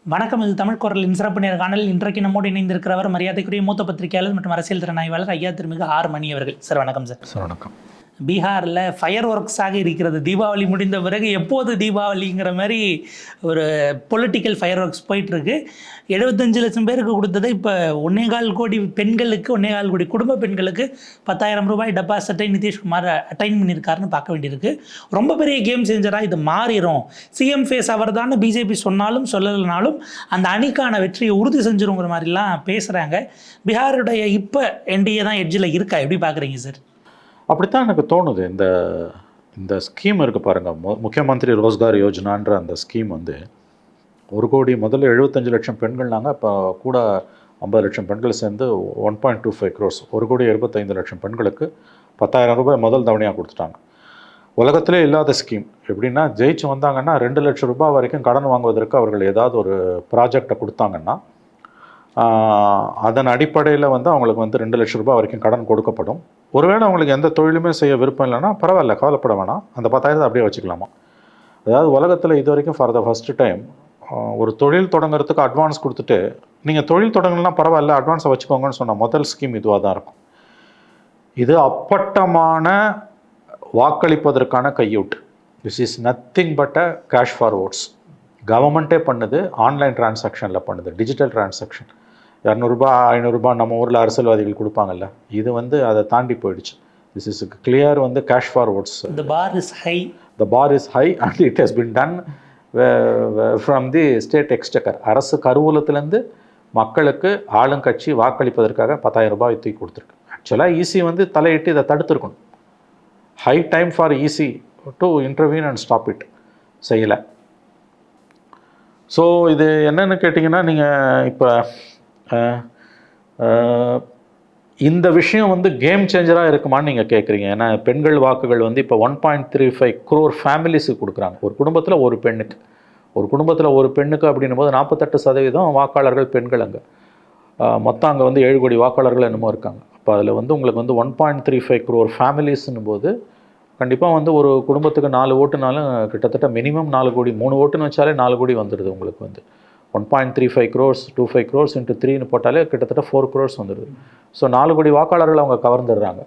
வணக்கம். இது தமிழ் குரலின் சிறப்பு நேர்காணல். இன்றைக்கு நம்மோடு இணைந்திருக்கிறவர் மரியாதைக்குரிய மூத்த பத்திரிகையாளர் மற்றும் அரசியல் திறனாய்வாளர் ஐயா திருமிகு ஆர் மணி அவர்கள். சார் வணக்கம். சார் வணக்கம். பீகாரில் ஃபயர் ஒர்க்ஸாக இருக்கிறது. தீபாவளி முடிந்த பிறகு எப்போது தீபாவளிங்கிற மாதிரி ஒரு பொலிட்டிக்கல் ஃபயர் ஒர்க்ஸ் போயிட்டுருக்கு. 75 லட்சம் பேருக்கு கொடுத்ததை இப்போ 1.25 கோடி பெண்களுக்கு, 1.25 கோடி குடும்ப பெண்களுக்கு 10,000 ரூபாய் டெபாசிட்டை நிதிஷ்குமார் அட்டைன் பண்ணியிருக்காருன்னு பார்க்க வேண்டியிருக்கு. ரொம்ப பெரிய கேம் சேஞ்சராக இது மாறிடும். சிஎம் ஃபேஸ் அவர் தான் பிஜேபி சொன்னாலும் சொல்லலைனாலும் அந்த அணிக்கான வெற்றியை உறுதி செஞ்சிருங்கிற மாதிரிலாம் பேசுகிறாங்க. பீகாருடைய இப்போ என்டிஏ தான் எட்ஜில் இருக்கா, எப்படி பார்க்குறீங்க சார்? அப்படித்தான் எனக்கு தோணுது. இந்த இந்த ஸ்கீம் இருக்குது பாருங்கள், முக்கியமந்திரி ரோஸ்கார் யோஜனான்ற அந்த ஸ்கீம் வந்து 1 கோடி முதல்ல 75 லட்சம் பெண்கள்னாங்க. இப்போ கூட 50 லட்சம் பெண்கள் சேர்ந்து 1.25 crores 1 கோடி 75 லட்சம் பெண்களுக்கு 10,000 ரூபாய் முதல் தவணையாக கொடுத்துட்டாங்க. உலகத்திலே இல்லாத ஸ்கீம். எப்படின்னா, ஜெயிச்சு வந்தாங்கன்னா 2 லட்சம் ரூபாய் வரைக்கும் கடன் வாங்குவதற்கு அவர்கள் ஏதாவது ஒரு ப்ராஜெக்டை கொடுத்தாங்கன்னா அதன் அடிப்படையில் வந்து அவங்களுக்கு வந்து 2 லட்சம் ரூபாய் வரைக்கும் கடன் கொடுக்கப்படும். ஒருவேளை அவங்களுக்கு எந்த தொழிலுமே செய்ய விருப்பம் இல்லைன்னா பரவாயில்ல, கவலைப்பட வேணாம், அந்த 10,000 அப்படியே வச்சுக்கலாமா. அதாவது உலகத்தில் இது வரைக்கும் ஃபார் த ஃபஸ்ட்டு டைம் ஒரு தொழில் தொடங்குறதுக்கு அட்வான்ஸ் கொடுத்துட்டு நீங்கள் தொழில் தொடங்கலாம் பரவாயில்ல அட்வான்ஸை வச்சுக்கோங்கன்னு சொன்ன முதல் ஸ்கீம் இதுவாக தான் இருக்கும். இது அப்பட்டமான வாக்களிப்பதற்கான கையூட்டு. This is nothing but a cash for votes. கவர்மெண்ட்டே பண்ணுது, ஆன்லைன் டிரான்சாக்ஷனில் பண்ணுது, டிஜிட்டல் டிரான்சாக்ஷன். 200 ரூபாய் 500 ரூபாய் நம்ம ஊரில் அரசியல்வாதிகள் கொடுப்பாங்கல்ல, இது வந்து அதை தாண்டி போயிடுச்சு. திஸ் இஸ் கிளியர் வந்து cash for votes. The bar is high. The bar is high and it has been done from the state exchequer. அரசு கருவூலத்திலேருந்து மக்களுக்கு ஆளுங்கட்சி வாக்களிப்பதற்காக 10,000 ரூபாய் தூக்கி கொடுத்துருக்கு. ஆக்சுவலாக ஈசி வந்து தலையிட்டு இதை தடுத்துருக்கணும். High time for EC to intervene and stop it. செய்யலை. ஸோ இது என்னென்னு கேட்டிங்கன்னா, நீங்கள் இப்போ இந்த விஷயம் வந்து கேம் சேஞ்சராக இருக்குமான்னு நீங்கள் கேட்குறீங்க. ஏன்னா பெண்கள் வாக்குகள் வந்து இப்போ 1.35 crore ஃபேமிலிஸுக்கு கொடுக்குறாங்க. ஒரு குடும்பத்தில் ஒரு பெண்ணுக்கு, ஒரு குடும்பத்தில் ஒரு பெண்ணுக்கு அப்படின்னும் போது 48% வாக்காளர்கள் பெண்கள். அங்கே மொத்தம் அங்கே வந்து 7 கோடி வாக்காளர்கள் என்னமோ இருக்காங்க. அப்போ அதில் வந்து உங்களுக்கு வந்து 1.35 crore ஃபேமிலிஸ்னும் போது கண்டிப்பாக வந்து ஒரு குடும்பத்துக்கு 4 ஓட்டுனாலும் கிட்டத்தட்ட மினிமம் 4 கோடி, 3 ஓட்டுன்னு வச்சாலே 4 கோடி வந்துடுது. உங்களுக்கு வந்து 1.35 crores 25 crores into 3ன்னு போட்டாலே கிட்டத்தட்ட 4 crores வந்துடுது. ஸோ 4 கோடி வாக்காளர்கள் அவங்க கவர்ந்துடுறாங்க.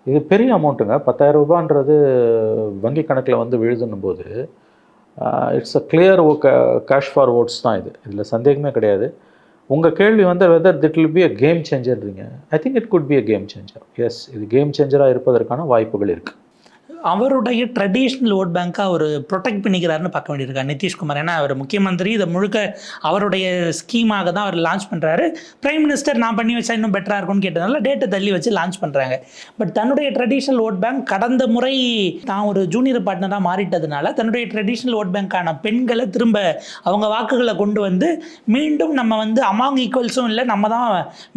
இது பெரிய அமௌண்ட்டுங்க. 10,000 ரூபான்றது வங்கி கணக்கில் வந்து விழுதுன்னும் போது it's a clear cash for votes தான் இது. இதில் சந்தேகமே கிடையாது. உங்கள் கேள்வி வந்து whether that will be a game சேஞ்சர்ன்றீங்க. I think it could be a game changer. Yes, இது கேம் சேஞ்சராக இருப்பதற்கான வாய்ப்புகள் இருக்குது. அவருடைய ட்ரெடிஷ்னல் ஓட் பேங்க்காக அவர் ப்ரொடெக்ட் பண்ணிக்கிறாருன்னு பார்க்க வேண்டியிருக்கா நிதிஷ்குமார். ஏன்னா அவர் முக்கியமந்திரி, இதை முழுக்க அவருடைய ஸ்கீமாக தான் அவர் லான்ச் பண்ணுறாரு. பிரைம் மினிஸ்டர் நான் பண்ணி வச்சா இன்னும் பெட்டராக இருக்கும்னு கேட்டதுனால டேட்டை தள்ளி வச்சு லான்ச் பண்ணுறாங்க. பட் தன்னுடைய ட்ரெடிஷ்னல் ஓட் பேங்க் கடந்த முறை தான் ஒரு ஜூனியர் பார்ட்னராக மாறிட்டதுனால தன்னுடைய ட்ரெடிஷ்னல் ஓட் பேங்க்கான பெண்களை திரும்ப அவங்க வாக்குகளை கொண்டு வந்து மீண்டும் நம்ம வந்து அமாங் ஈக்குவல்ஸும் இல்லை, நம்ம தான்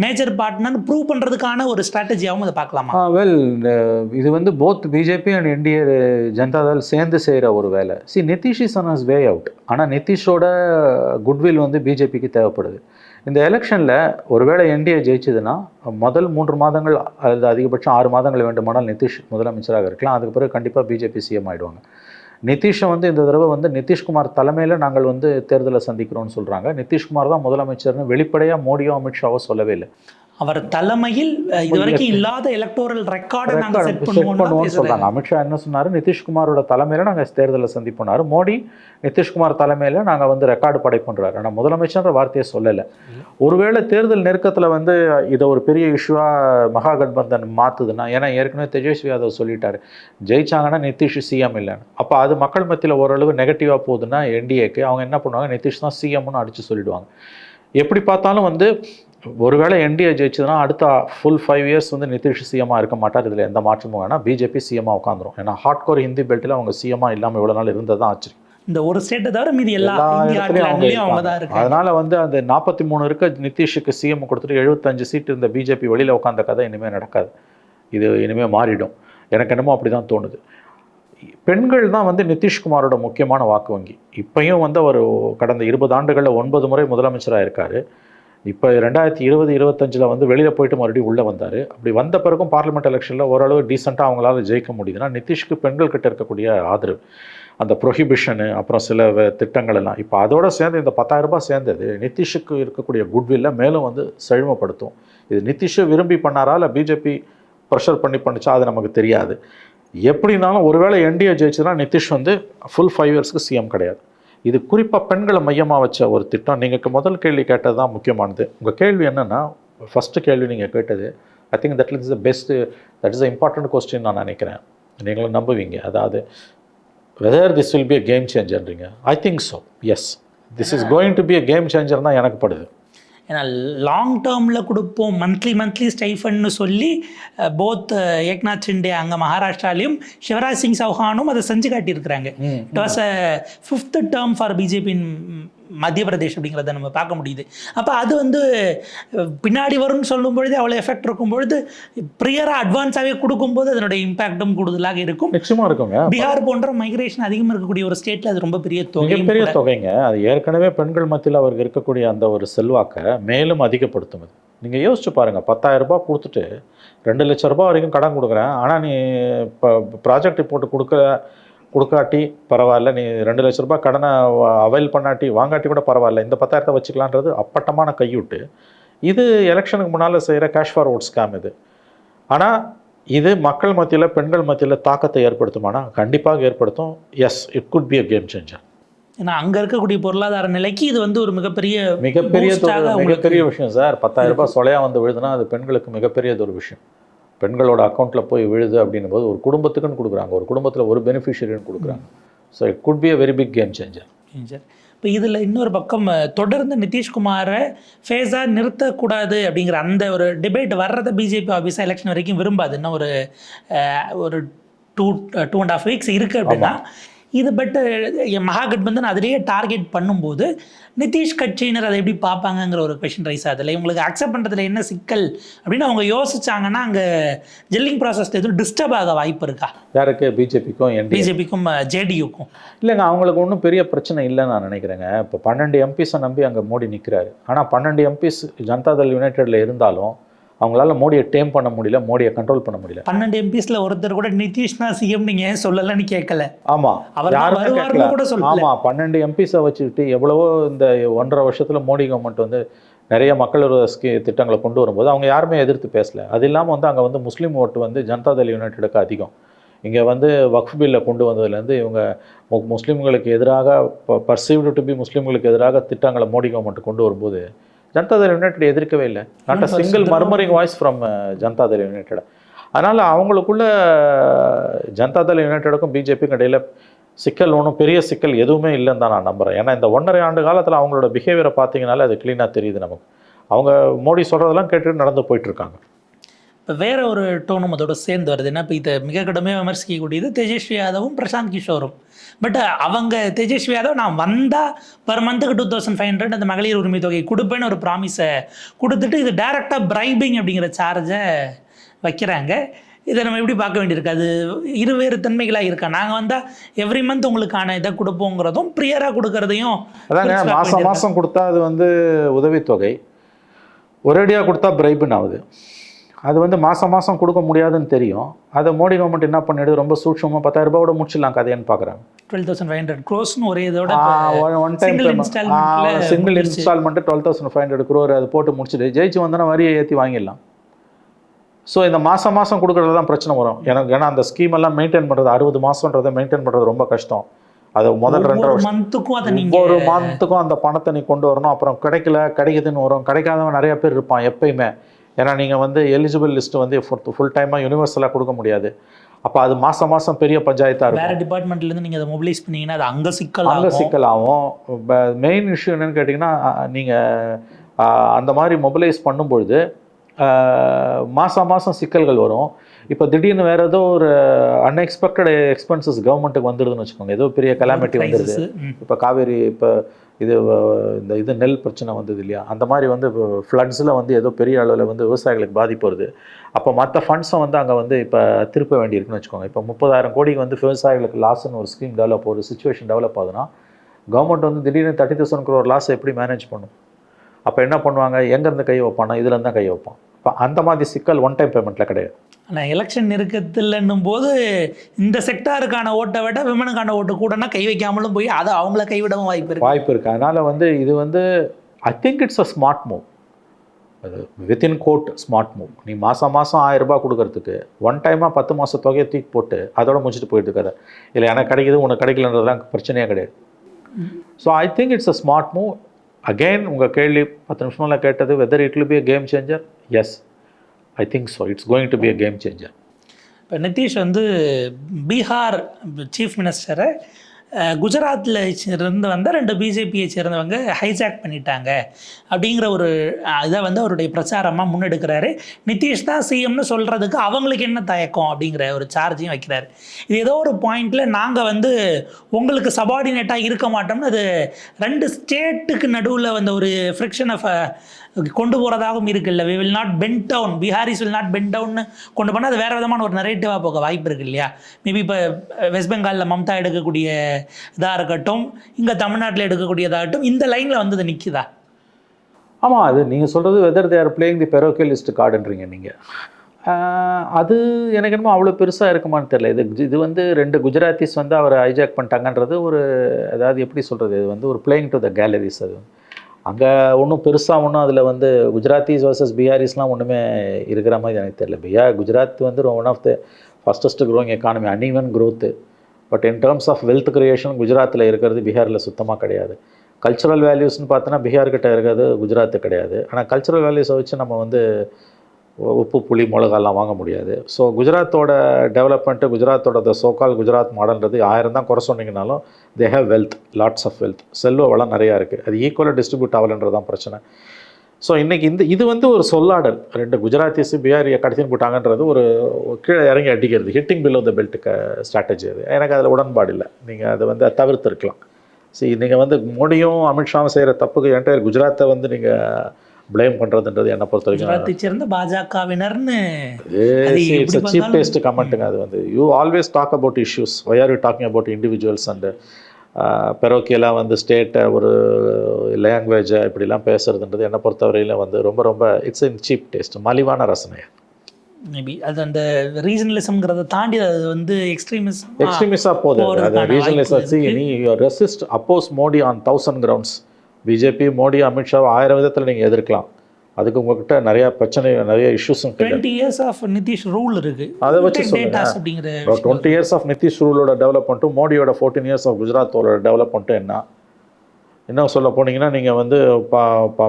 மேஜர் பார்ட்னர் ப்ரூவ் பண்ணுறதுக்கான ஒரு ஸ்ட்ராட்டஜியாகவும் அதை பார்க்கலாமா? வெல், இது வந்து both BJP and NDA Janata Dal சேர்ந்து செய்கிற ஒரு வேலை. Nitish is on his way out. ஆனால் நிதிஷோட குட்வில் வந்து பிஜேபிக்கு தேவைப்படுது. இந்த எலெக்ஷனில் ஒருவேளை என்டிஏ ஜெயிச்சதுன்னா முதல் 3 மாதங்கள் அல்லது அதிகபட்சம் 6 மாதங்கள் வேண்டுமானால் நிதிஷ் முதலமைச்சராக இருக்கலாம். அதுக்கு பிறகு கண்டிப்பாக பிஜேபி சிஎம் ஆகிடுவாங்க. நிதிஷை வந்து இந்த தடவை வந்து நிதிஷ்குமார் தலைமையில் நாங்கள் வந்து தேர்தலை சந்திக்கிறோம்னு சொல்கிறாங்க. நிதிஷ்குமார் தான் முதலமைச்சர்னு வெளிப்படையாக மோடியோ அமித்ஷாவோ சொல்லவே இல்லை. அவர் தலைமையில் இதுவரைக்கும் இல்லாத எலக்டோரல் ரெக்கார்டை நாங்கள் செட் பண்ணுவோம்னு சொல்றாங்க. அமித்ஷா என்ன சொன்னாரு, நிதிஷ்குமாரோட தலைமையில நாங்கள் தேர்தலில் சந்திப்போனாரு. மோடி நிதிஷ்குமார் தலைமையில நாங்கள் வந்து ரெக்கார்டு படைப்போன்றாரு. ஆனால் முதலமைச்சர் வார்த்தையை சொல்லலை. ஒருவேளை தேர்தல் நெருக்கத்தில் வந்து இதை ஒரு பெரிய இஷ்யூவா மகாகட்பந்தன் மாத்துதுன்னா, ஏன்னா ஏற்கனவே தேஜஸ்வி யாதவ் சொல்லிட்டாரு ஜெயிச்சாங்கன்னா நிதிஷ் சிஎம் இல்லைன்னு. அப்போ அது மக்கள் மத்தியில் ஓரளவு நெகட்டிவாக போகுதுன்னா என்டிஏக்கு அவங்க என்ன பண்ணுவாங்க, நிதிஷ் தான் சிஎம்னு அடித்து சொல்லிடுவாங்க. எப்படி பார்த்தாலும் வந்து ஒருவேளை என்டிஏ ஜெயிச்சதுன்னா அடுத்த ஃபுல் 5 years வந்து நிதிஷ் சிஎம்மாக இருக்க மாட்டார். இதில் எந்த மாற்றமும் வேணால் பிஜேபி சிஎம்மாக உட்காந்துரும். ஏன்னா ஹார்ட்கோர் ஹிந்தி பெல்ட்டில் அவங்க சிஎம்மாக இல்லாமல் இவ்வளோ நாள் இருந்தது தான் ஆச்சு. இந்த ஒரு ஸ்டேட்டை தவிர மீதி எல்லா இடத்துலையும் அவங்க தான் இருக்கு. அதனால வந்து அந்த 43 இருக்க நிதிஷுக்கு சிஎம் கொடுத்துட்டு 75 சீட்டு இருந்த பிஜேபி வெளியில் உட்காந்த கதை இனிமேல் நடக்காது. இது இனிமேல் மாறிடும். எனக்கு என்னமோ அப்படி தான் தோணுது. பெண்கள் தான் வந்து நிதிஷ்குமாரோட முக்கியமான வாக்கு வங்கி. இப்பயும் வந்து அவர் கடந்த 20 ஆண்டுகளில் 9 முறை முதலமைச்சராக இருக்கார். இப்போ 2020-25 வந்து வெளியில் போயிட்டு மறுபடியும் உள்ளே வந்தார். அப்படி வந்த பிறகும் பார்லிமெண்ட் எலெக்ஷனில் ஓரளவு டீசெண்டாக அவங்களால ஜெயிக்க முடியுதுன்னா நிதிஷ்க்கு பெண்கள் கிட்ட இருக்கக்கூடிய ஆதரவு. அந்த ப்ரொஹிபிஷனு, அப்புறம் சில திட்டங்கள் எல்லாம். இப்போ அதோடு சேர்ந்து இந்த 10,000 ரூபாய் சேர்ந்தது நிதிஷுக்கு இருக்கக்கூடிய குட்வில்லை மேலும் வந்து செழுமைப்படுத்தும். இது நிதிஷை விரும்பி பண்ணாரா இல்லை பிஜேபி ப்ரெஷர் பண்ணிச்சா அது நமக்கு தெரியாது. எப்படினாலும் ஒருவேளை என்டிஏ ஜெயிச்சுன்னா நிதிஷ் வந்து ஃபுல் 5 இயர்ஸ்க்கு சிஎம் கிடையாது. இது குறிப்பாக பெண்களை மையமாக வச்ச ஒரு திட்டம். நீங்கள் முதல் கேள்வி கேட்டது தான் முக்கியமானது. உங்கள் கேள்வி என்னென்னா, ஃபஸ்ட்டு கேள்வி நீங்கள் கேட்டது, I think that is the best, that is the important question நான் நினைக்கிறேன். நீங்களும் நம்புவீங்க. அதாவது whether this will be a game சேஞ்சர்ன்றீங்க. I think so, yes, this is going to be a game changer தான் எனக்கு படுது. ஏன்னா லாங் டேர்மில் கொடுப்போம் மந்த்லி ஸ்டைஃபன்னு சொல்லி போத் ஏக்நாத் ஷிண்டே அங்கே மகாராஷ்டிராலையும் சிவராஜ் சிங் சௌஹானும் அதை செஞ்சு காட்டியிருக்கிறாங்க. It was a 5th term for BJP in Madhya Pradesh அப்படிங்கிறத நம்ம பார்க்க முடியுது. அப்போ அது வந்து பின்னாடி வரும்னு சொல்லும் பொழுது அவ்வளோ எஃபெக்ட் இருக்கும் பொழுது ப்ரியராக அட்வான்ஸாகவே கொடுக்கும்போது அதனுடைய இம்பேக்டும் கூடுதலாக இருக்கும். நிச்சயமாக இருக்குங்க. பீகார் போன்ற மைக்ரேஷன் அதிகமாக இருக்கக்கூடிய ஒரு ஸ்டேட்டில் அது ரொம்ப பெரிய தொகைங்க. அது ஏற்கனவே பெண்கள் மத்தியில் அவருக்கு இருக்கக்கூடிய அந்த ஒரு செல்வாக்கை மேலும் அதிகப்படுத்தும். நீங்கள் யோசிச்சு பாருங்கள், 10,000 ரூபாய் கொடுத்துட்டு 2 லட்ச ரூபாய் வரைக்கும் கடன் கொடுக்குறேன், ஆனால் நீ இப்போ ப்ராஜெக்ட் போட்டு கொடுக்காட்டி பரவாயில்ல, நீ 2 லட்ச ரூபாய் கடனை அவைல் பண்ணாட்டி வாங்காட்டி கூட பரவாயில்ல, இந்த 10,000 வச்சுக்கலான்றது அப்பட்டமான கையூட்டு. இது எலெக்ஷனுக்கு முன்னால் செய்கிற கேஷ் ஃபார்வர்ட் ஸ்கேம் இது. ஆனால் இது மக்கள் மத்தியில் பெண்கள் மத்தியில் தாக்கத்தை ஏற்படுத்துமானா கண்டிப்பாக ஏற்படுத்தும். Yes, it could be a game changer. ஏன்னா அங்கே இருக்கக்கூடிய பொருளாதார நிலைக்கு இது வந்து ஒரு மிகப்பெரிய விஷயம் சார். 10,000 ரூபாய் சொலையாக வந்து விழுதுன்னா அது பெண்களுக்கு மிகப்பெரியது ஒரு விஷயம். பெண்களோட அக்கௌண்ட்டில் போய் விழுது அப்படின்னும் போது ஒரு குடும்பத்துக்குன்னு கொடுக்குறாங்க, ஒரு குடும்பத்தில் ஒரு பெனிஃபிஷியரின்னு கொடுக்குறாங்க. So it could be a very big game changer. இப்போ இதில் இன்னொரு பக்கம் தொடர்ந்து நிதிஷ்குமாரை ஃபேஸாக நிறுத்தக்கூடாது அப்படிங்கிற அந்த ஒரு டிபேட் வர்றதை பிஜேபி ஆஃபீஸாக எலெக்ஷன் வரைக்கும் விரும்பாது. இன்னும் ஒரு 2.5 வீக்ஸ் இருக்குது அப்படின்னா இது. பட் மகாகட்பந்தன் அதிலேயே டார்கெட் பண்ணும்போது நிதிஷ் கட்சியினர் அதை எப்படி பார்ப்பாங்கங்கிற ஒரு கொஷின் ரைஸ் ஆகுதுல்ல. இவங்களுக்கு அக்செப்ட் பண்ணுறதுல என்ன சிக்கல் அப்படின்னு அவங்க யோசிச்சாங்கன்னா அங்கே ஜெல்லிங் ப்ராசஸ் எதுவும் டிஸ்டர்ப் ஆக வாய்ப்பு இருக்கா? யாருக்கு? பிஜேபிக்கும் ஜேடியுக்கும் இல்லைங்க. அவங்களுக்கு ஒன்றும் பெரிய பிரச்சனை இல்லைன்னு நான் நினைக்கிறேங்க. இப்போ 12 எம்பிஸை நம்பி அங்கே மோடி நிற்கிறாரு. ஆனால் 12 எம்பிஸ் ஜனதாதள் யுனைடெடில் இருந்தாலும் அவங்களால மோடியை டேம் பண்ண முடியல, மோடியை கண்ட்ரோல் பண்ண முடியல. 12 எம்பிஸ்ல ஒருத்தர் கூட நிதிஷ்னா சிஎம் நீங்க ஏன் சொல்லலன்னு கேட்கல. ஆமா, யாருமே கேட்கல. ஆமா, 12 எம்பிஸை வச்சுக்கிட்டு எவ்வளவோ இந்த 1.5 வருஷத்துல மோடி கவர்மெண்ட் வந்து நிறைய மக்கள் திட்டங்களை கொண்டு வரும்போது அவங்க யாருமே எதிர்த்து பேசல. அது இல்லாமல் வந்து அங்கே வந்து முஸ்லீம் ஓட்டு வந்து ஜனதாதள் யுனைடெடுக்கு அதிகம். இங்கே வந்து வக்ஃப் பில்லை கொண்டு வந்ததுலேருந்து இவங்க முஸ்லீம்களுக்கு எதிராக பர்சீவ்டு டு பி முஸ்லீம்களுக்கு எதிராக திட்டங்களை மோடி கவர்மெண்ட் கொண்டு வரும்போது ஜனதாதள் யுனைடெட் எதிர்க்கவே இல்லை. Not a single murmuring voice from Janata Dal United. அதனால் அவங்களுக்குள்ள ஜனதாதள் யுனைடெடுக்கும் பிஜேபிக்கும் இடையில் சிக்கல் ஒன்றும் பெரிய சிக்கல் எதுவுமே இல்லைன்னு தான் நான் நம்புகிறேன். ஏன்னா இந்த 1.5 ஆண்டு காலத்தில் அவங்களோட பிஹேவியரை பார்த்தீங்கனாலே அது க்ளீனாக தெரியுது நமக்கு. அவங்க மோடி சொல்கிறதெல்லாம் கேட்டுட்டு நடந்து போயிட்டுருக்காங்க. இப்போ வேறு ஒரு டோனும் அதோட சேர்ந்து வருது. ஏன்னா இப்போ இதை மிக கடுமையாக விமர்சிக்கக்கூடியது தேஜஸ்வி யாதவும் பிரசாந்த் கிஷோரும். பட் அவங்க தேஜஸ்வி யாதவ் நான் வந்தால் பர் மந்த்துக்கு 2,500 அந்த மகளிர் உரிமை தொகை கொடுப்பேன்னு ஒரு ப்ராமிஸை கொடுத்துட்டு இது டைரெக்டாக பிரைபிங் அப்படிங்கிற சார்ஜை வைக்கிறாங்க. இதை நம்ம எப்படி பார்க்க வேண்டியிருக்கு? அது இருவேறு தன்மைகளாக இருக்கா? நாங்கள் வந்தால் எவ்ரி மந்த் உங்களுக்கான இதை கொடுப்போங்கிறதும் ப்ரியராக கொடுக்கறதையும் அதாங்க. மாதம் மாதம் கொடுத்தா அது வந்து உதவித்தொகை, ஒரேடியாக கொடுத்தா பிரைபுன்னு ஆகுது. அது வந்து மாதம் மாதம் கொடுக்க முடியாதுன்னு தெரியும். அதை மோடி கவர்மெண்ட் என்ன பண்ணிடுது, ரொம்ப சூட்சமாக 10,000 ரூபாயோட முடிச்சிடலாம் கதையான்னு பார்க்குறாங்க. 12,500 crores ஒரே இதோட one time single instalment 12,500 crore அது போட்டு முடிச்சுட்டு ஜெயிச்சு வந்தோன்னா வரியை ஏற்றி வாங்கிடலாம். ஸோ இந்த மாதம் மாதம் கொடுக்குறது தான் பிரச்சனை வரும் எனக்கு. ஏன்னா அந்த ஸ்கீம் எல்லாம் மெயின்டைன் பண்ணுறது 60 மாதன்றதை மெயின்டைன் பண்ணுறது ரொம்ப கஷ்டம். அது முதல் 2 மந்த்துக்கும் அந்த பணத்தை நீ கொண்டு வரணும். அப்புறம் கிடைக்குதுன்னு வரும், கிடைக்காதவன் நிறைய பேர் இருப்பான் எப்பயுமே. ஏன்னா நீங்கள் வந்து எலிஜிபிள் லிஸ்ட்டு வந்து ஃபுல் டைமாக யூனிவர்சலாக கொடுக்க முடியாது. அப்போ அது மாதம் மாதம் பெரிய பஞ்சாயத்தாக இருக்கும். வேறு டிபார்ட்மெண்ட்லேருந்து நீங்கள் அதை மொபிலைஸ் பண்ணிங்கன்னா அது அங்கே சிக்கலாகும். மெயின் இஷ்யூ என்னென்னு கேட்டிங்கன்னா, நீங்கள் அந்த மாதிரி மொபிலைஸ் பண்ணும்பொழுது மாதம் மாதம் சிக்கல்கள் வரும். இப்போ திடீர்னு வேறு ஏதோ ஒரு அன்எக்ஸ்பெக்டட் எக்ஸ்பென்சஸ் கவர்மெண்ட்டுக்கு வந்துடுதுன்னு வச்சுக்கோங்க. ஏதோ பெரிய கலாமிட்டி வந்துடுது. இப்போ காவேரி இப்போ இது நெல் பிரச்சனை வந்தது இல்லையா, அந்த மாதிரி வந்து ஃப்ளட்ஸில் வந்து ஏதோ பெரிய அளவில் வந்து விவசாயிகளுக்கு பாதிப்பு வருது. அப்போ மற்ற ஃபண்ட்ஸை வந்து அங்கே வந்து இப்போ திருப்ப வேண்டியிருக்குன்னு வச்சுக்கோங்க. இப்போ 30,000 கோடிக்கு வந்து விவசாயிகளுக்கு லாஸ்ன்னு ஒரு ஸ்கீம் டெவலப், ஒரு சுச்சுவேஷன் டெவலப் ஆகுதுன்னா கவர்மெண்ட் வந்து திடீர்னு 30,000 crore லாஸ் எப்படி மேனேஜ் பண்ணும்? அப்போ என்ன பண்ணுவாங்க, எங்கேருந்து கை வைப்பானா, இதுலேருந்து தான் கை வைப்பான். இப்போ அந்த மாதிரி சிக்கல் ஒன் டைம் பேமெண்ட்டில் கிடையாது. ஆனால் எலெக்ஷன் நெருக்கத்தில்ன்னும் போது இந்த செக்டாருக்கான ஓட்டை விட விமனுக்கான ஓட்டு கூடனா கை வைக்காமலும் போய் அதை அவங்கள கைவிடவும் வாய்ப்பு இருக்கு. அதனால் வந்து இது வந்து ஐ think it's a smart move. அது வித்தின் கோட் ஸ்மார்ட் மூவ். நீ மாதம் 1000 ரூபாய் கொடுக்கறதுக்கு ஒன் டைமாக 10 மாத தொகையை தூக்கி போட்டு அதோட முடிச்சுட்டு போயிட்டு இருக்காரு. இல்லை எனக்கு கிடைக்குது உனக்கு கிடைக்கலன்றதுலாம் பிரச்சனையே கிடையாது. So I think it's a smart move. Again உங்கள் கேள்வி 10 நிமிஷம்ல கேட்டது whether it will be a game changer. Yes, I think so. It's going to be a game changer. இப்போ நிதிஷ் வந்து பீகார் சீஃப் மினிஸ்டரை குஜராத்தில் இருந்து வந்த 2 பிஜேபியை சேர்ந்தவங்க ஹைஜாக் பண்ணிட்டாங்க அப்படிங்கிற ஒரு இதை வந்து அவருடைய பிரச்சாரமாக முன்னெடுக்கிறாரு. நிதிஷ் தான் சிஎம்னு சொல்கிறதுக்கு அவங்களுக்கு என்ன தயக்கம் அப்படிங்கிற ஒரு சார்ஜையும் வைக்கிறாரு. இது ஏதோ ஒரு பாயிண்டில் நாங்கள் வந்து உங்களுக்கு சபார்டினேட்டாக இருக்க மாட்டோம்னு அது 2 ஸ்டேட்டுக்கு நடுவில் வந்த ஒரு ஃப்ரிக்ஷனை கொண்டு போகிறதாகவும் இருக்குல்ல. We will not bend down, Biharis will not bend டவுன்னு கொண்டு போனால் அது வேறு விதமான ஒரு நரேட்டிவாக போக வாய்ப்பு இருக்குது இல்லையா? மேபி இப்போ வெஸ்ட் பெங்காலில் மம்தா எடுக்கக்கூடிய இதாக இருக்கட்டும், இங்கே தமிழ்நாட்டில் எடுக்கக்கூடியதாகட்டும், இந்த லைனில் வந்து அது நிற்குதா? ஆமாம், அது நீங்கள் சொல்கிறது whether they are playing the parochialist கார்டுன்றீங்க நீங்கள். அது எனக்கு என்னமோ அவ்வளோ பெருசாக இருக்குமான்னு தெரியல. இது வந்து 2 குஜராத்திஸ் வந்து அவரை ஹைஜாக் பண்ணிட்டாங்கன்றது ஒரு, அதாவது எப்படி சொல்கிறது, இது வந்து ஒரு பிளேயிங் டு த கேலரிஸ். அது அங்கே ஒன்றும் பெருசாக ஒன்றும் அதில் வந்து குஜராத்திஸ் வர்சஸ் பிஹாரிஸ்லாம் ஒன்றுமே இருக்கிற மாதிரி எனக்கு தெரியல. குஜராத் வந்து one of the fastest growing economy, uneven growth. But in terms of wealth creation குஜராத்தில் இருக்கிறது பீகாரில் சுத்தமாக கிடையாது. கல்ச்சுரல் வேல்யூஸ்னு பார்த்தோன்னா பீகார்கிட்ட இருக்கிறது குஜராத்து கிடையாது. ஆனால் கல்ச்சுரல் வேல்யூஸை வச்சு நம்ம வந்து உப்பு புளி மிளகாலாம் வாங்க முடியாது. ஸோ குஜராத்தோட டெவலப்மெண்ட்டு, குஜராத்தோட த சோகால் குஜராத் மாடல்ன்றது 1000 தான் குறை சொன்னீங்கனாலும் they have wealth, lots of wealth, செல்வ வளம் நிறையா இருக்குது. அது ஈக்குவலாக டிஸ்ட்ரிபியூட் ஆகலன்றது தான் பிரச்சனை. ஸோ இன்றைக்கி இது வந்து ஒரு சொல்லாடல். 2 குஜராத்திஸ் பிஹாரியை கடத்தின்னு போட்டாங்கன்றது ஒரு கீழே இறங்கி அடிக்கிறது, ஹிட்டிங் பிலோ த பெல்ட்டுக்கு ஸ்ட்ராட்டஜி. அது எனக்கு அதில் உடன்பாடு இல்லை. நீங்கள் அதை வந்து தவிர்த்துருக்கலாம். சரி, நீங்கள் வந்து மோடியும் அமித்ஷாவும் செய்கிற தப்புக்கு என்டையர் குஜராத்தை வந்து நீங்கள் ப்ளேம் பண்ணுறதுன்றது என்னை பொறுத்த வரைக்கும் சேர்ந்த பாஜகவினர்னு இட்ஸ் அ சீப் டேஸ்ட் கமெண்ட்டுங்க. அது வந்து you always talk about issues, why are you talking about individuals and பெரோக்கியெல்லாம் வந்து ஸ்டேட்டை ஒரு லாங்குவேஜை இப்படிலாம் பேசுகிறதுன்றது என்னை பொறுத்தவரையில் வந்து ரொம்ப ரொம்ப இட்ஸ் இன் சீப் டேஸ்ட், மலிவான ரசனை. மேபி அது அந்த ரீஜனலிசம்ங்கிறத தாண்டி அது வந்து எக்ஸ்ட்ரீமிஸாக போகுது. அது ரீஜனலிசம். நீ resist oppose Modi on 1000 grounds. BJP Modi அமித்ஷாவை 1000 விதத்தில் நீங்கள் எதிர்க்கலாம். அதுக்கு உங்ககிட்ட நிறையா பிரச்சனை, நிறைய இஷ்யூஸும் 20 years ஆஃப் நிதிஷ் ரூல் இருக்குது. அதை வச்சு சொல்லுங்கள். 20 years ஆஃப் நிதிஷ் ரூலோட டெவலப்மெண்ட்டும் மோடியோட 14 years ஆஃப் குஜராத்தோட டெவலப்மெண்ட்டும் என்ன சொல்ல போனீங்கன்னா, நீங்கள் வந்து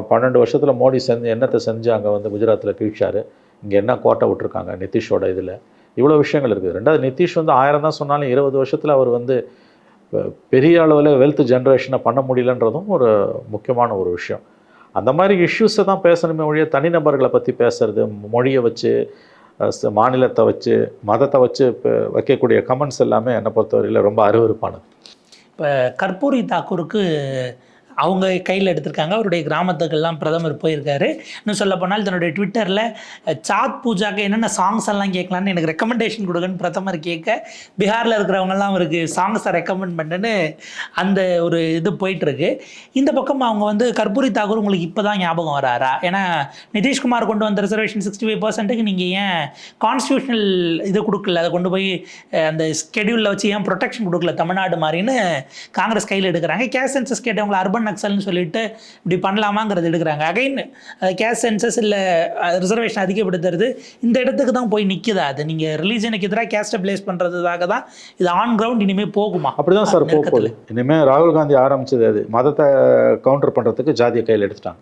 12 வருஷத்தில் மோடி என்னத்தை செஞ்சு அங்கே வந்து குஜராத்தில் கீழ்ச்சாரு, இங்கே என்ன கோட்டை விட்டுருக்காங்க நிதிஷோட இதில், இவ்வளோ விஷயங்கள் இருக்குது. 2வது நிதிஷ் வந்து 1000 தான் சொன்னாலும் 20 வருஷத்தில் அவர் வந்து பெரிய அளவில் வெல்த் ஜென்ரேஷனை பண்ண முடியலன்றதும் ஒரு முக்கியமான ஒரு விஷயம். அந்த மாதிரி இஷ்யூஸை தான் பேசணுமே ஒழிய தனிநபர்களை பற்றி பேசுறது, மொழியை வச்சு, மாநிலத்தை வச்சு, மதத்தை வச்சு வைக்கக்கூடிய கமெண்ட்ஸ் எல்லாமே என்னை பொறுத்தவரையில் ரொம்ப அருவருப்பானது. இப்போ கற்பூரி தாக்கூருக்கு அவங்க கையில் எடுத்திருக்காங்க. அவருடைய கிராமத்துக்கெல்லாம் பிரதமர் போயிருக்காரு. இன்னும் சொல்ல போனால் தன்னுடைய ட்விட்டரில் சாத் பூஜாக்கு என்னென்ன சாங்ஸ் எல்லாம் கேட்கலான்னு எனக்கு ரெக்கமெண்டேஷன் கொடுங்கன்னு பிரதமர் கேட்க, பீகாரில் இருக்கிறவங்கெல்லாம் அவருக்கு சாங்ஸை ரெக்கமெண்ட் பண்ணுன்னு அந்த ஒரு இது போயிட்டுருக்கு. இந்த பக்கம் அவங்க வந்து கற்பூரி தாக்கூர் உங்களுக்கு இப்போ தான் ஞாபகம் வராரா? ஏன்னா நிதிஷ்குமார் கொண்டு வந்த ரிசர்வேஷன் 65%க்கு நீங்கள் ஏன் கான்ஸ்டியூஷனல் இது கொடுக்கல, அதை கொண்டு போய் அந்த ஸ்கெடியூலில் வச்சு ஏன் ப்ரொடெக்ஷன் கொடுக்கல தமிழ்நாடு மாதிரின்னு காங்கிரஸ் கையில் எடுக்கிறாங்க. கேஸ் சென்சஸ் கேட்டவங்களை அர்பன் நக்சல்னு சொல்லிட்டு இப்படி பண்ணலாமாங்கிறது எடுக்கிறாங்க. அகைன் கேஸ் சென்சஸ் இல்லை ரிசர்வேஷன் அதிகப்படுத்துறது இந்த இடத்துக்கு தான் போய் நிற்குதா? அது நீங்கள் ரிலீஜனுக்கு எதிராக கேஸ்ட்டை பிளேஸ் பண்ணுறதுக்காக தான் இது ஆன் கிரவுண்ட் இனிமேல் போகுமா? அப்படி தான் சார் போகுது. இனிமேல் ராகுல் காந்தி ஆரம்பிச்சது அது மதத்தை கவுண்டர் பண்ணுறதுக்கு ஜாதியை கையில் எடுத்துட்டாங்க.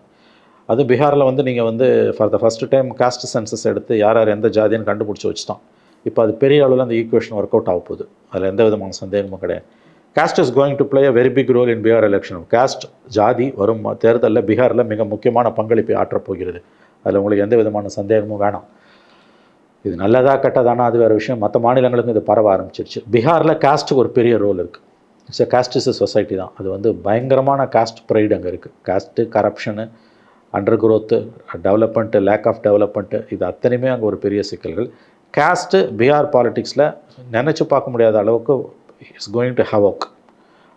அது பீகாரில் வந்து நீங்கள் வந்து for the first time caste census எடுத்து யார் எந்த ஜாதின்னு கண்டுபிடிச்சி வச்சுட்டான். இப்போ அது பெரிய அளவில் அந்த ஈக்குவேஷன் ஒர்க் அவுட் ஆக போகுது. அதில் எந்த விதமான சந்தேகமும் கிடையாது. caste is going to play a very big role in Bihar election. caste ஜாதி வரும் தேர்தலில் பீகாரில் மிக முக்கியமான பங்களிப்பை ஆற்றப்போகிறது. அதில் உங்களுக்கு எந்த விதமான சந்தேகமும் வேணாம். இது நல்லதா கெட்டதானா அது வேறு விஷயம். மற்ற மாநிலங்களுக்கும் இது பரவ ஆரம்பிச்சிருச்சு. பீகாரில் காஸ்ட்டுக்கு ஒரு பெரிய ரோல் இருக்குது. இட்ஸ் காஸ்டிஸ் சொசைட்டி தான். அது வந்து பயங்கரமான காஸ்ட் ப்ரைடு அங்கே இருக்குது. Caste, corruption, under growth, development, lack of development, இது அத்தனையுமே அங்கே ஒரு பெரிய சிக்கல்கள். காஸ்ட்டு பீகார் பாலிட்டிக்ஸில் நினச்சி பார்க்க முடியாத அளவுக்கு இட்ஸ் கோயிங் டு ஹேவ்.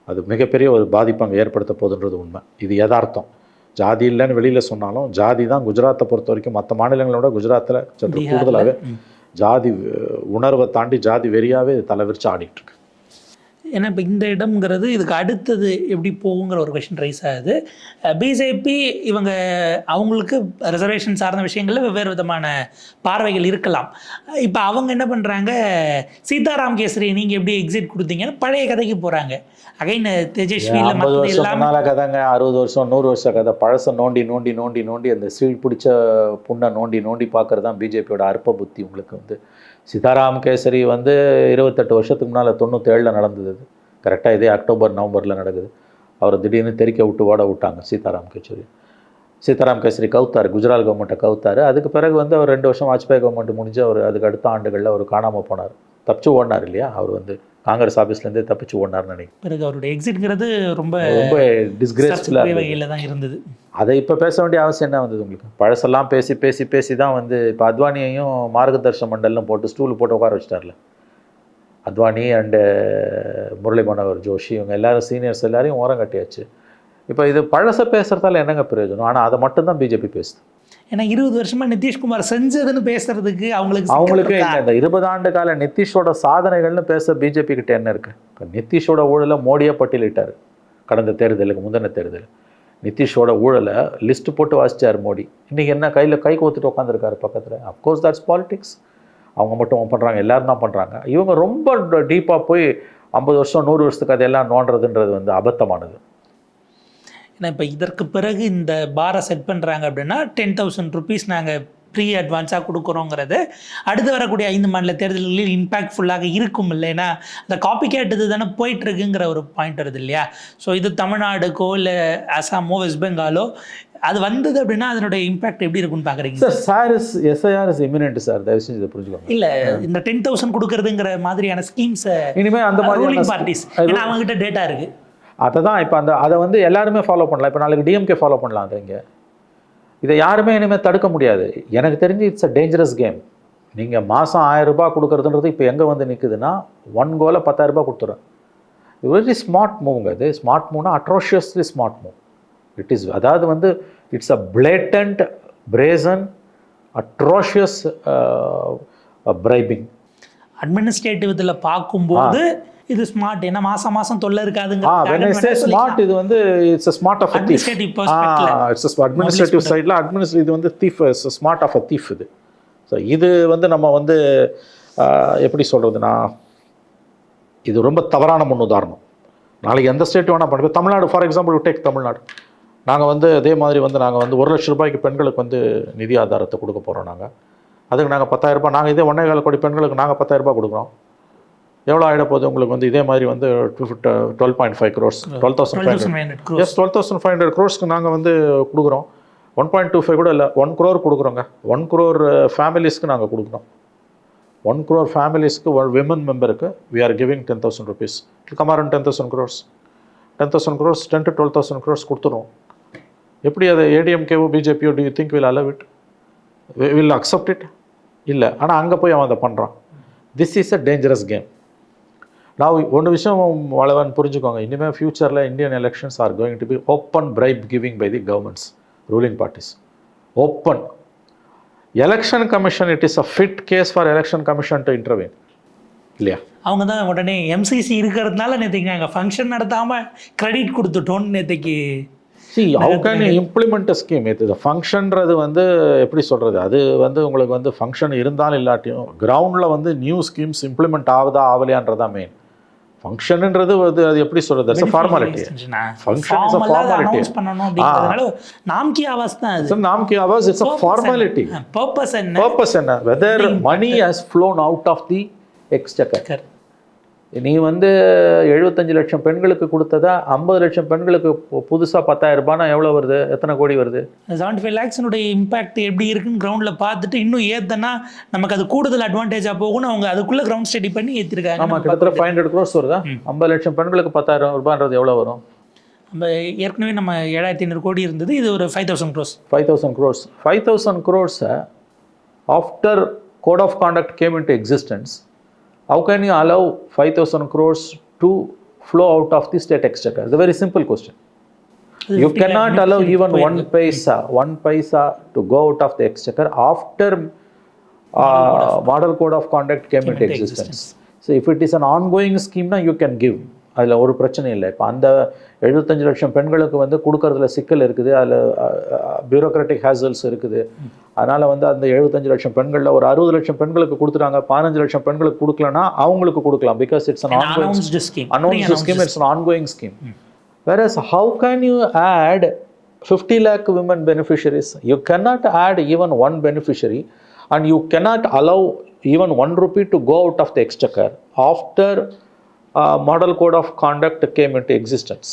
அது மிகப்பெரிய ஒரு பாதிப்பு அங்கே ஏற்படுத்த போகுதுன்றது உண்மை. இது யதார்த்தம். ஜாதி இல்லைன்னு வெளியில் சொன்னாலும் ஜாதி தான் குஜராத்தை பொறுத்த வரைக்கும் மற்ற மாநிலங்களோட குஜராத்தில் சற்று கூடுதலாகவே ஜாதி உணர்வை தாண்டி ஜாதி வெறியாகவே தலைவிரிச்சு ஆடிட்டு இருக்கு. ஏன்னா இப்போ இந்த இடம்ங்கிறது இதுக்கு அடுத்தது எப்படி போகுங்கிற ஒரு கொஷின் ரைஸ் ஆகுது. பிஜேபி இவங்க அவங்களுக்கு ரிசர்வேஷன் சார்ந்த விஷயங்களில் வெவ்வேறு விதமான பார்வைகள் இருக்கலாம். இப்போ அவங்க என்ன பண்ணுறாங்க, சீதாராம் கேசரி நீங்கள் எப்படி எக்ஸிட் கொடுத்தீங்கன்னு பழைய கதைக்கு போகிறாங்க. அகைன் தேஜஸ்வியில் 50 வருஷம் கதைங்க, 60 வருஷம் 100 வருஷம் கதை. பழசை நோண்டி நோண்டி நோண்டி நோண்டி அந்த சீல் பிடிச்ச புண்ணை நோண்டி நோண்டி பார்க்குறது தான் பிஜேபியோட அற்ப புத்தி. உங்களுக்கு வந்து சீதாராம் கேசரி வந்து 28 வருஷத்துக்கு முன்னால் 97 நடந்தது. அது கரெக்டாக இதே அக்டோபர் நவம்பரில் நடக்குது. அவரை திடீர்னு தெறிக்க விட்டு ஓட விட்டாங்க சீதாராம் கேசரி கவுத்தார், குஜராத் கவர்மெண்ட்டை கவுத்தார். அதுக்கு பிறகு வந்து அவர் 2 வருஷம் வாஜ்பாய் கவர்மெண்ட் முடிஞ்சு அவர் அதுக்கு அடுத்த ஆண்டுகளில் அவர் காணாமல் போனார். தப்பிச்சு ஓடினார் இல்லையா, அவர் வந்து காங்கிரஸ் ஆஃபீஸ்லேருந்தே தப்பிச்சு ஓடினார்னு நினைக்கிறேன். பிறகு அவருடைய எக்ஸிட்ங்கிறது ரொம்ப டிஸ்கிரேஸ்ஃபுல் வகையில் தான் இருந்தது. அதை இப்போ பேச வேண்டிய அவசியம் என்ன வந்தது உங்களுக்கு? பழசெல்லாம் பேசி பேசி பேசி தான் வந்து இப்போ அத்வானியையும் மார்கதர்ஷன் மண்டலம் போட்டு ஸ்டூல் போட்டு உட்கார வச்சிட்டார்ல. அத்வானி அண்டு முரளி மனோகர் ஜோஷி இவங்க எல்லாரும் சீனியர்ஸ் எல்லாரையும் ஓரம் கட்டியாச்சு. இப்போ இது பழசை பேசுகிறதால என்னங்க பிரயோஜனம்? ஆனால் அதை மட்டும்தான் பிஜேபி பேசுது. ஏன்னா 20 வருஷமாக நிதிஷ்குமார் செஞ்சதுன்னு பேசுறதுக்கு அவங்களுக்கு இந்த 20 ஆண்டு கால நிதிஷோட சாதனைகள்னு பேச பிஜேபி கிட்ட என்ன இருக்குது? இப்போ நிதிஷோட ஊழலை மோடியே பட்டியலிட்டார். கடந்த தேர்தலுக்கு முந்தின தேர்தல் நிதிஷோட ஊழலை லிஸ்ட் போட்டு வாசிச்சார் மோடி. இன்றைக்கி என்ன கை கோத்துட்டு உட்காந்துருக்காரு பக்கத்தில். Of course that's politics. அவங்க மட்டும் பண்ணுறாங்க, எல்லோரும் தான் பண்ணுறாங்க. இவங்க ரொம்ப டீப்பாக போய் 50 வருஷம் 100 வருஷத்துக்கு அதெல்லாம் நோண்டுறதுன்றது வந்து அபத்தமானது. ஏன்னா இப்போ இதற்கு பிறகு இந்த பாரை செட் பண்ணுறாங்க அப்படின்னா 10,000 rupees நாங்கள் ப்ரீ அட்வான்ஸாக கொடுக்குறோங்கிறது அடுத்து வரக்கூடிய 5 மாநில தேர்தல்களில் இம்பேக்ட்ஃபுல்லாக இருக்கும் இல்லை. ஏன்னா அந்த காப்பி கேட் இது தானே போயிட்டுருக்குங்கிற ஒரு பாயிண்ட் வருது இல்லையா. ஸோ இது தமிழ்நாடுக்கோ இல்லை அசாமோ வெஸ்ட் பெங்காலோ அது வந்தது அப்படின்னா அதனுடைய இம்பாக்ட் எப்படி இருக்குன்னு பார்க்குறீங்க? சார் SIR இஸ் இமினென்ட் சார், தயவு செஞ்சு இதை புரிஞ்சுக்கோங்க. இல்லை இந்த 10,000 கொடுக்குறதுங்கிற மாதிரியான ஸ்கீம்ஸை இனிமேல் அந்த மாதிரி பார்ட்டிஸ் ஏன்னா அவங்ககிட்ட டேட்டா இருக்குது. அதை தான் இப்போ அதை வந்து எல்லாருமே ஃபாலோ பண்ணலாம். இப்போ நாளைக்கு டிஎம்கே ஃபாலோ பண்ணலாம். அதை இதை யாருமே இனிமேல் தடுக்க முடியாது. எனக்கு தெரிஞ்சு இட்ஸ் அ டேஞ்சரஸ் கேம். நீங்கள் மாதம் 1000 ரூபாய் கொடுக்குறதுன்றது இப்போ எங்கே வந்து நிற்குதுன்னா 1 கோல 10,000 ரூபாய் கொடுத்துறேன். இது வெரி ஸ்மார்ட் மூவ்ங்க. இது ஸ்மார்ட் மூவ்னா atrociously smart move. It is அதாவது வந்து it's a blatant brazen atrocious bribing. Administrative இதில் பார்க்கும்போது இது ஸ்மார்ட். ஏன்னா மாசம் தொல்லை இருக்காதுங்க. ஸ்மார்ட் இது வந்து it's a smart of a thief. It's administrative சைடில் இது வந்து thief, smart of a thief இது. ஸோ இது வந்து நம்ம வந்து எப்படி சொல்கிறதுனா இது ரொம்ப தவறான முன்னுதாரணம். நாளைக்கு எந்த ஸ்டேட் வேணால் பண்ணுறோம். Tamil Nadu for example take Tamil Nadu. நாங்கள் வந்து அதே மாதிரி வந்து நாங்கள் வந்து 1 லட்ச ரூபாய்க்கு பெண்களுக்கு வந்து நிதி ஆதாரத்தை கொடுக்க போகிறோம். அதுக்கு நாங்கள் 10,000 ரூபாய், நாங்கள் இதே 1.25 கோடி பெண்களுக்கு நாங்கள் 10,000 ரூபாய் கொடுக்குறோம். எவ்வளோ ஆகிட போகுது உங்களுக்கு வந்து இதே மாதிரி வந்து 12.5 crores 12,500 crores நாங்கள் வந்து கொடுக்குறோம். 1.25 கூட இல்லை, 1 crore கொடுக்குறோங்க. 1 crore ஃபேமிலிஸ்க்கு நாங்கள் கொடுக்குறோம். 1 crore ஃபேமிலிஸ்க்கு விமன் மெம்பருக்கு we are giving 10,000 rupees. It come around 10,000 crores. 10,000 crores 10 to 12,000 crores கொடுத்துருவோம். எப்படி அதை ஏடிஎம்கேவோ பிஜேபியோ do you think will allow it? will accept it? இல்லை. ஆனால் அங்கே போய் அவன் அதை பண்ணுறான். This is a dangerous game. நான் ஒன்று விஷயம் வளவன் புரிஞ்சுக்கோங்க. இனிமேல் ஃப்யூச்சரில் Indian elections are going to be open bribe giving by the governments, ruling parties. Open election commission, it is a fit case for election commission to intervene இல்லையா? அவங்க தான் உடனே எம்சிசி இருக்கிறதுனால நேற்றுக்கு நாங்கள் ஃபங்க்ஷன் நடத்தாமல் கிரெடிட் கொடுத்துட்டோன்னு நேற்றுக்கு. how can you implement a scheme? இது ஃபங்க்ஷன்றது வந்து எப்படி சொல்கிறது, அது வந்து உங்களுக்கு வந்து ஃபங்க்ஷன் இருந்தாலும் இல்லாட்டியும் கிரவுண்டில் வந்து நியூ ஸ்கீம்ஸ் இம்ப்ளிமெண்ட் ஆகுதா ஆகலையான்றதா மெயின். ஃபங்க்ஷன்ன்றது வந்து அது எப்படி சொல்கிறது, that's a formality. Function is a formality. नाम की आवाज தான் அது. नाम की आवाज, it's a formality. purpose என்ன whether money has flown out of the exchequer. நீ வந்து 75 லட்சம் பெண்களுக்கு கொடுத்ததா 50 லட்சம் பெண்களுக்கு புதுசாக 10,000 ரூபாய்னா எவ்வளோ வருது, எத்தனை கோடி வருது? 75 lakhsனுடைய இம்பாக்ட் எப்படி இருக்குன்னு கிரவுண்டில் பார்த்துட்டு இன்னும் ஏற்றனா நமக்கு அது கூடுதல் அட்வான்டேஜாக போகும்னு அவங்க அதுக்குள்ளே கிரவுண்ட் ஸ்டடி பண்ணி ஏற்றிருக்காங்க. ஆமாம், கிட்டத்தட்ட 500 crores வருதா? 50 லட்சம் பெண்களுக்கு 10,000 ரூபான்றது எவ்வளோ வரும்? நம்ம ஏற்கனவே நம்ம 7,500 கோடி இருந்தது, இது ஒரு 5,000 crores. 5,000 crores after code of conduct came into existence. How can you allow 5,000 crores to flow out of the state exchequer? It's a very simple question. You cannot allow even 1 paisa to go out of the exchequer after model code of conduct came into existence. So if it is an ongoing ஸ்கீம்னா you can give, அதில் ஒரு பிரச்சனை இல்லை. இப்போ அந்த 75 லட்சம் பெண்களுக்கு வந்து கொடுக்கறதுல சிக்கல் இருக்குது, அதில் பியூரோக்ராட்டிக் ஹேசல்ஸ் இருக்குது. அதனால் வந்து அந்த 75 லட்சம் பெண்களில் ஒரு 60 லட்சம் பெண்களுக்கு கொடுத்துட்டாங்க, 15 லட்சம் பெண்களுக்கு கொடுக்கலன்னா அவங்களுக்கு கொடுக்கலாம். Because it's an announced scheme. announced scheme, it's an ongoing scheme. Whereas how can you add 50 lakh women beneficiaries? You cannot add even one beneficiary, and you cannot allow even 1 rupee to go out of the exchequer after model code of conduct came into existence.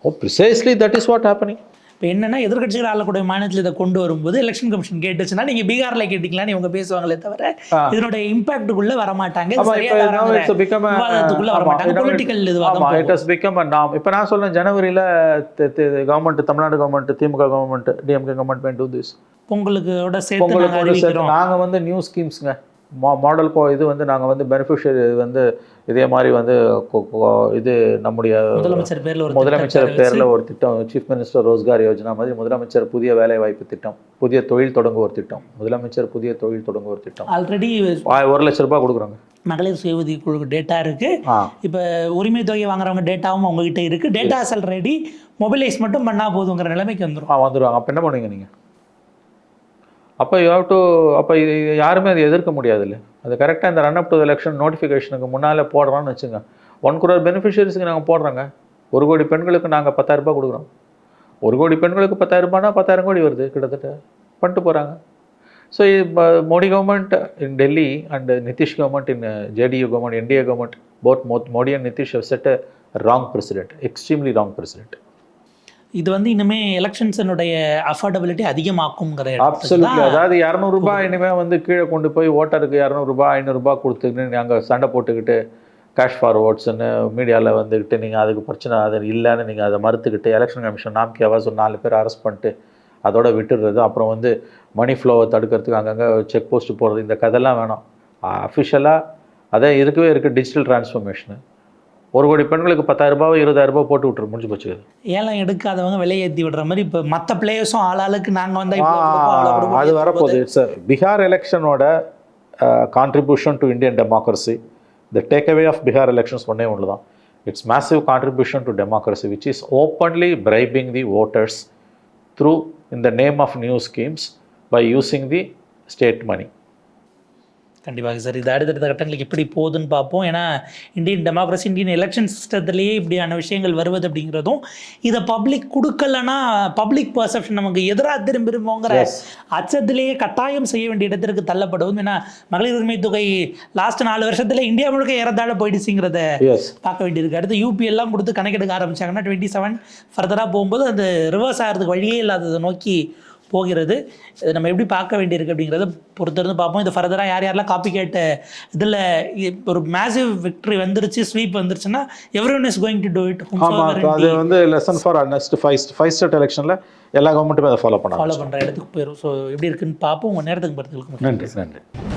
Oh, precisely that is what happening. இப்போ என்னன்னா எதிர்கட்சிகள் ஆளக்கூடிய மாநிலத்தில் இதை கொண்டு வரும்போது election commission கேட்டுச்சுன்னா நீங்கள் பீகாரில் கேட்டீங்களான்னு இவங்க பேசுவாங்களே தவிர இதனுடைய இம்பாக்டுக்குள்ளே வரமாட்டாங்க, விவாதத்துக்குள்ளே வரமாட்டாங்க, பொலிட்டிக்கல் இதுவாக. It has become a norm. இப்போ நான் சொல்றேன், ஜனவரியில் government, Tamil Nadu government, DMK government, DMK government will do this. பொங்கலுக்கு சேர்த்து நாங்கள் வந்து நியூ ஸ்கீம்ஸுங்க, மாடல் இது வந்து நாங்கள் வந்து பெனிஃபிஷியரி வந்து இதே மாதிரி வந்து இது நம்முடைய முதலமைச்சர் பேரில் ஒரு திட்டம், சீஃப் மினிஸ்டர் ரோஸ்கார் யோஜனா மாதிரி முதலமைச்சர் புதிய வேலை வாய்ப்பு திட்டம், புதிய தொழில் தொடங்குவோர் திட்டம், முதலமைச்சர் புதிய தொழில் தொடங்குவோர் திட்டம், ஆல்ரெடி 1 லட்ச ரூபாய் கொடுக்குறாங்க. மகளிர் சுய உதவி குழுக்கு டேட்டா இருக்கு. இப்போ உரிமை தொகை வாங்குறவங்க டேட்டாவும் உங்ககிட்ட இருக்கு. டேட்டாஸ் ஆல்ரெடி மொபைலைஸ் மட்டும் பண்ணா போதுங்கிற நிலைமைக்கு வந்துருவாங்க. அப்போ என்ன பண்ணுவீங்க நீங்கள்? அப்போ அப்போ இது யாருமே அதை எதிர்க்க முடியாதுல்ல. அது கரெக்டாக இந்த ரன் அப் டு எலெக்ஷன் நோட்டிஃபிகேஷனுக்கு முன்னால் போடுறோன்னு வச்சுங்க. 1 crore பெனிஃபிஷியரிஸ்க்கு நாங்கள் போடுறோங்க. 1 கோடி பெண்களுக்கு நாங்கள் 10,000 ரூபாய் கொடுக்குறோம். 1 கோடி பெண்களுக்கு 10,000 ரூபாய்னா 10,000 கோடி வருது கிட்டத்தட்ட. பண்ணிட்டு போகிறாங்க. So Modi government in Delhi and Nitish government in JDU government, NDA government, both Modi and Nitish have set a wrong precedent, extremely wrong precedent. இது வந்து இனிமே எலெக்ஷன்ஸனுடைய அஃபோர்டபிலிட்டி அதிகமாக்கும்ங்கிற. அப்சல்யூட்லி. அதாவது 200 ரூபாய் இனிமேல் வந்து கீழே கொண்டு போய் ஓட்டருக்கு 200 ரூபாய் 500 ரூபாய் கொடுத்துக்கிட்டு நாங்கள் சண்டை போட்டுக்கிட்டு கேஷ் ஃபார் ஓட்ஸ்ன்னு மீடியாவில் வந்துக்கிட்டு நீங்கள் அதுக்கு பிரச்சனை அது இல்லைன்னு நீங்கள் அதை மறுத்துக்கிட்டு எலெக்ஷன் கமிஷன் நாம்கியாவாக ஒரு 4 பேர் அரெஸ்ட் பண்ணிட்டு அதோட விட்டுடுறது, அப்புறம் வந்து மணி ஃப்ளோவை தடுக்கிறதுக்கு அங்கங்கே செக் போஸ்ட் போடுறது, இந்த கதையெல்லாம் வேணும். அஃபிஷியலாக அதே இருக்கவே இருக்குது டிஜிட்டல் டிரான்ஸ்ஃபர்மேஷனு. 1 கோடி பெண்களுக்கு 10,000 ரூபாய் 20,000 போட்டு விட்டுரு, முடிஞ்சு போச்சு. ஏலம் எடுக்காதவங்க விலையேற்றி விடுற மாதிரி இப்போ மற்ற பிளேயர்ஸும் ஆளாளுக்கு நாங்கள் வந்து அது வரப்போகுது. இட்ஸ் பீகார் எலெக்ஷனோட contribution to Indian democracy. The take away of Bihar elections ஒன்றே ஒன்று தான். It's massive contribution to democracy which is openly bribing the voters through in the name of new schemes by using the state money. கண்டிப்பாக sir. இது அடுத்தடுத்த கட்டங்களுக்கு எப்படி போகுதுன்னு பார்ப்போம். ஏன்னா இந்தியன் டெமோக்ரஸி, இந்தியன் எலெக்ஷன் சிஸ்டத்துலேயே இப்படியான விஷயங்கள் வருவது அப்படிங்கிறதும், இதை பப்ளிக் கொடுக்கலன்னா பப்ளிக் பர்செப்ஷன் நமக்கு எதிராக திரும்பிருமோங்கிற அச்சத்திலேயே கட்டாயம் செய்ய வேண்டிய இடத்திற்கு தள்ளப்படுவோம். ஏன்னா மகளிர் உரிமை தொகை லாஸ்ட் 4 வருஷத்தில் இந்தியா முழுக்க ஏறத்தாழ போயிடுச்சுங்கிறத பார்க்க வேண்டியிருக்கு. அடுத்து UP எல்லாம் கொடுத்து கணக்கெடுக்க ஆரம்பிச்சாங்கன்னா 27 ஃபர்தராக போகும்போது அது ரிவர்ஸ் ஆகிறதுக்கு வழியே இல்லாததை நோக்கி போகிறது. இதை நம்ம எப்படி பார்க்க வேண்டியிருக்கு அப்படிங்கிறத பொறுத்திருந்து பார்ப்போம். இது ஃபர்தராக யார் யாரெல்லாம் காப்பி கேட்ட இதில் ஒரு மேசிவ் விக்டரி வந்துருச்சு, ஸ்வீப் வந்துருச்சுன்னா everyone is going to do it. அது வந்து லெசன் ஃபார் நெக்ஸ்ட் 5 ஸ்டேட் எலெக்ஷனில் எல்லா கவர்மெண்ட்டுமே அதை ஃபாலோ பண்ணுற இடத்துக்கு போயிடும். ஸோ எப்படி இருக்குன்னு பார்ப்போம். உங்கள் நேரத்துக்கு பார்த்துக்கலாம். நன்றி.